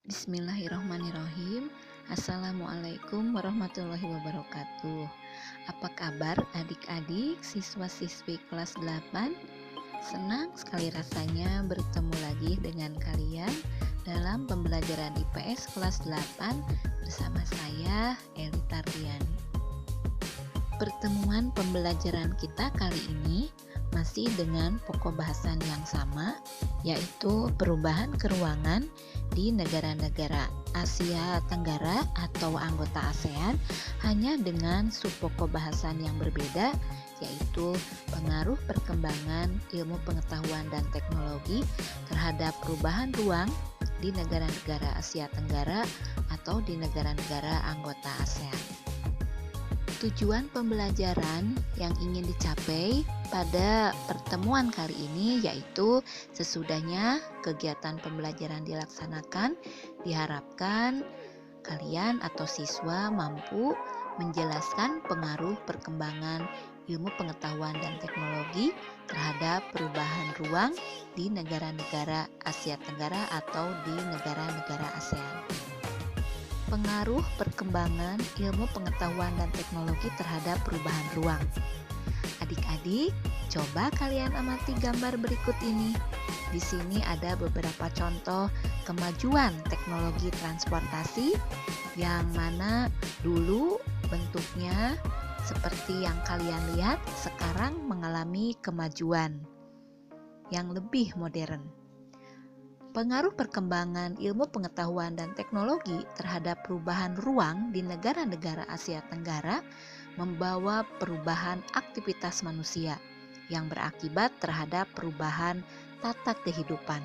Bismillahirrahmanirrahim. Assalamualaikum warahmatullahi wabarakatuh. Apa kabar adik-adik siswa-siswi kelas 8? Senang sekali rasanya bertemu lagi dengan kalian dalam pembelajaran IPS kelas 8 bersama saya, Eli Tardiani. Pertemuan pembelajaran kita kali ini masih dengan pokok bahasan yang sama, yaitu perubahan keruangan di negara-negara Asia Tenggara atau anggota ASEAN, hanya dengan subpokok bahasan yang berbeda, yaitu pengaruh perkembangan ilmu pengetahuan dan teknologi terhadap perubahan ruang di negara-negara Asia Tenggara atau di negara-negara anggota ASEAN. Tujuan pembelajaran yang ingin dicapai pada pertemuan kali ini yaitu sesudahnya kegiatan pembelajaran dilaksanakan, diharapkan kalian atau siswa mampu menjelaskan pengaruh perkembangan ilmu pengetahuan dan teknologi terhadap perubahan ruang di negara-negara Asia Tenggara atau di negara-negara ASEAN. Pengaruh perkembangan ilmu pengetahuan dan teknologi terhadap perubahan ruang. Adik-adik, coba kalian amati gambar berikut ini. Di sini ada beberapa contoh kemajuan teknologi transportasi yang mana dulu bentuknya seperti yang kalian lihat sekarang mengalami kemajuan yang lebih modern. Pengaruh perkembangan ilmu pengetahuan dan teknologi terhadap perubahan ruang di negara-negara Asia Tenggara membawa perubahan aktivitas manusia yang berakibat terhadap perubahan tata kehidupan.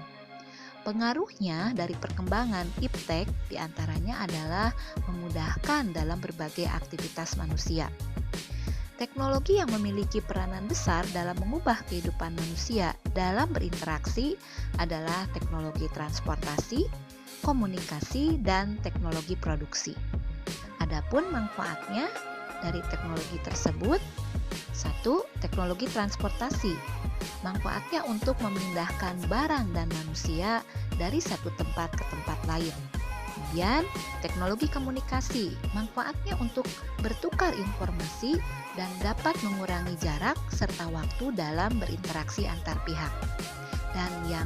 Pengaruhnya dari perkembangan iptek diantaranya adalah memudahkan dalam berbagai aktivitas manusia. Teknologi yang memiliki peranan besar dalam mengubah kehidupan manusia dalam berinteraksi adalah teknologi transportasi, komunikasi, dan teknologi produksi. Adapun manfaatnya dari teknologi tersebut, 1. Teknologi transportasi. Manfaatnya untuk memindahkan barang dan manusia dari satu tempat ke tempat lain. Kemudian, teknologi komunikasi, manfaatnya untuk bertukar informasi dan dapat mengurangi jarak serta waktu dalam berinteraksi antar pihak. Dan yang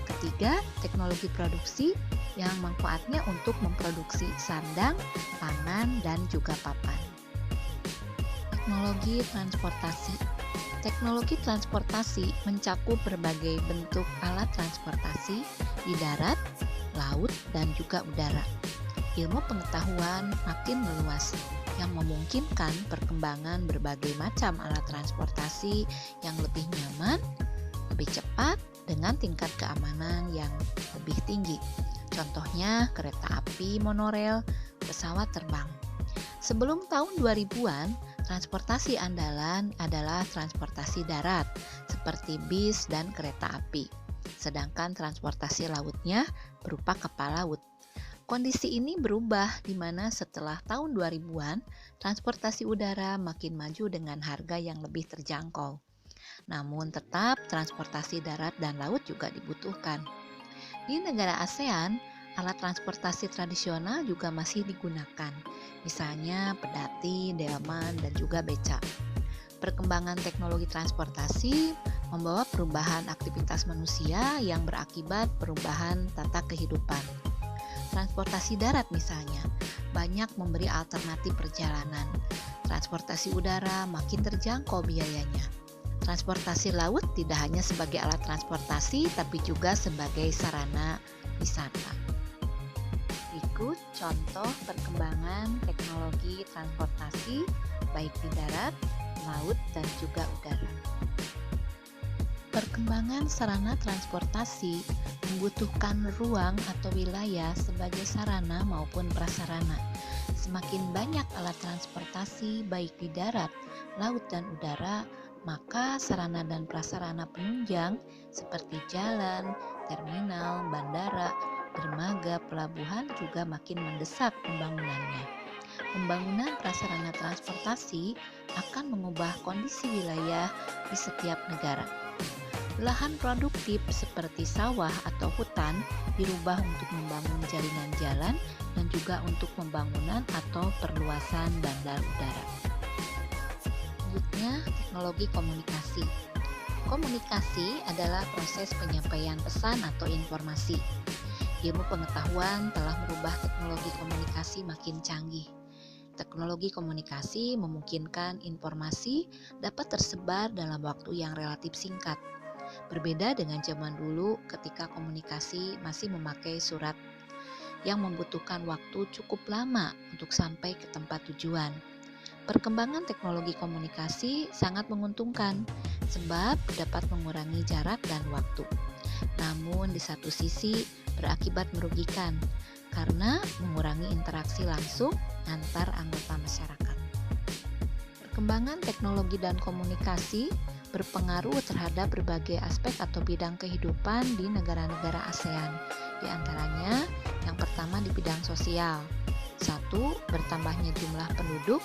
ketiga, teknologi produksi yang manfaatnya untuk memproduksi sandang, pangan, dan juga papan. Teknologi transportasi. Teknologi transportasi mencakup berbagai bentuk alat transportasi di darat, laut, dan juga udara. Ilmu pengetahuan makin meluas yang memungkinkan perkembangan berbagai macam alat transportasi yang lebih nyaman, lebih cepat, dengan tingkat keamanan yang lebih tinggi. Contohnya kereta api monorail, pesawat terbang. Sebelum tahun 2000-an, transportasi andalan adalah transportasi darat seperti bis dan kereta api. Sedangkan transportasi lautnya berupa kapal laut. Kondisi ini berubah di mana setelah tahun 2000-an, transportasi udara makin maju dengan harga yang lebih terjangkau. Namun tetap transportasi darat dan laut juga dibutuhkan. Di negara ASEAN, alat transportasi tradisional juga masih digunakan, misalnya pedati, delman, dan juga beca. Perkembangan teknologi transportasi membawa perubahan aktivitas manusia yang berakibat perubahan tata kehidupan. Transportasi darat misalnya, banyak memberi alternatif perjalanan. Transportasi udara makin terjangkau biayanya. Transportasi laut tidak hanya sebagai alat transportasi, tapi juga sebagai sarana wisata. Berikut contoh perkembangan teknologi transportasi baik di darat, laut, dan juga udara. Perkembangan sarana transportasi membutuhkan ruang atau wilayah sebagai sarana maupun prasarana. Semakin banyak alat transportasi baik di darat, laut, dan udara, maka sarana dan prasarana penunjang seperti jalan, terminal, bandara, dermaga, pelabuhan juga makin mendesak pembangunannya. Pembangunan prasarana transportasi akan mengubah kondisi wilayah di setiap negara. Lahan produktif seperti sawah atau hutan dirubah untuk membangun jaringan jalan dan juga untuk pembangunan atau perluasan bandar udara. Selanjutnya, teknologi komunikasi. Komunikasi adalah proses penyampaian pesan atau informasi. Ilmu pengetahuan telah merubah teknologi komunikasi makin canggih. Teknologi komunikasi memungkinkan informasi dapat tersebar dalam waktu yang relatif singkat. Berbeda dengan zaman dulu ketika komunikasi masih memakai surat yang membutuhkan waktu cukup lama untuk sampai ke tempat tujuan. Perkembangan teknologi komunikasi sangat menguntungkan sebab dapat mengurangi jarak dan waktu. Namun di satu sisi berakibat merugikan karena mengurangi interaksi langsung antar anggota masyarakat. Perkembangan teknologi dan komunikasi berpengaruh terhadap berbagai aspek atau bidang kehidupan di negara-negara ASEAN. Di antaranya, yang pertama di bidang sosial. 1. Bertambahnya jumlah penduduk.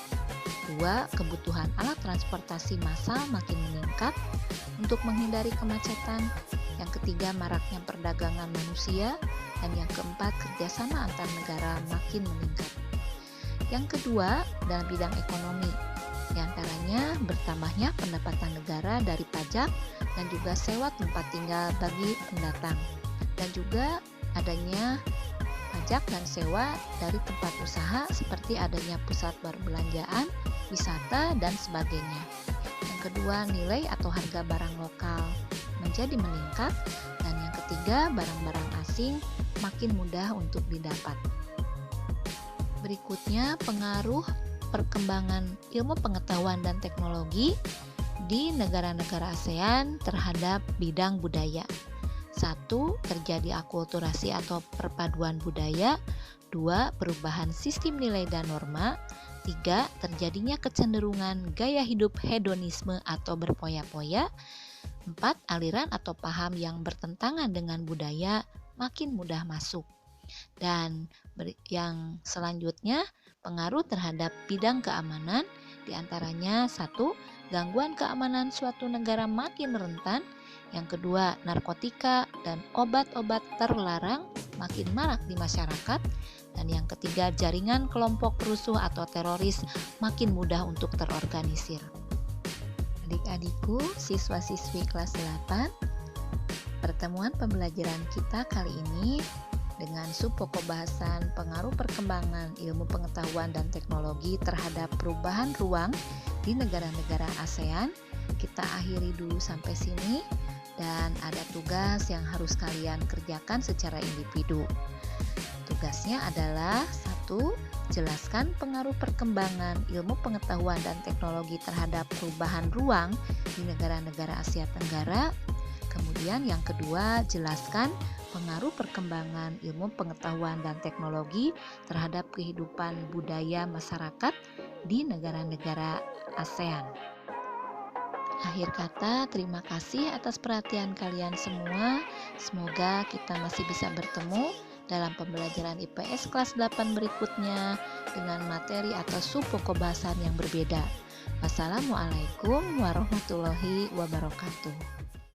2. Kebutuhan alat transportasi massal makin meningkat untuk menghindari kemacetan. Yang ketiga, maraknya perdagangan manusia. Dan yang keempat, kerjasama antar negara makin meningkat. Yang kedua, dalam bidang ekonomi. Di antaranya, bertambahnya pendapatan negara dari pajak dan juga sewa tempat tinggal bagi pendatang. Dan juga adanya pajak dan sewa dari tempat usaha seperti adanya pusat perbelanjaan, wisata, dan sebagainya. Yang kedua, nilai atau harga barang lokal menjadi meningkat. Dan yang ketiga, barang-barang asing makin mudah untuk didapat. Berikutnya, pengaruh perkembangan ilmu pengetahuan dan teknologi di negara-negara ASEAN terhadap bidang budaya. 1. Terjadi akulturasi atau perpaduan budaya. 2. Perubahan sistem nilai dan norma. 3. Terjadinya kecenderungan gaya hidup hedonisme atau berpoya-poya. 4. Aliran atau paham yang bertentangan dengan budaya makin mudah masuk. Dan yang selanjutnya, pengaruh terhadap bidang keamanan, diantaranya 1. Gangguan keamanan suatu negara makin rentan. Yang kedua, narkotika dan obat-obat terlarang makin marak di masyarakat. Dan yang ketiga, jaringan kelompok perusuh atau teroris makin mudah untuk terorganisir. Adik-adikku, siswa-siswi kelas 8, pertemuan pembelajaran kita kali ini dengan subpokok bahasan pengaruh perkembangan ilmu pengetahuan dan teknologi terhadap perubahan ruang di negara-negara ASEAN kita akhiri dulu sampai sini, dan ada tugas yang harus kalian kerjakan secara individu. Tugasnya adalah 1. Jelaskan pengaruh perkembangan ilmu pengetahuan dan teknologi terhadap perubahan ruang di negara-negara Asia Tenggara. Kemudian yang kedua, jelaskan pengaruh perkembangan ilmu pengetahuan dan teknologi terhadap kehidupan budaya masyarakat di negara-negara ASEAN. Akhir kata, terima kasih atas perhatian kalian semua. Semoga kita masih bisa bertemu dalam pembelajaran IPS kelas 8 berikutnya dengan materi atau subpokok bahasan yang berbeda. Wassalamualaikum warahmatullahi wabarakatuh.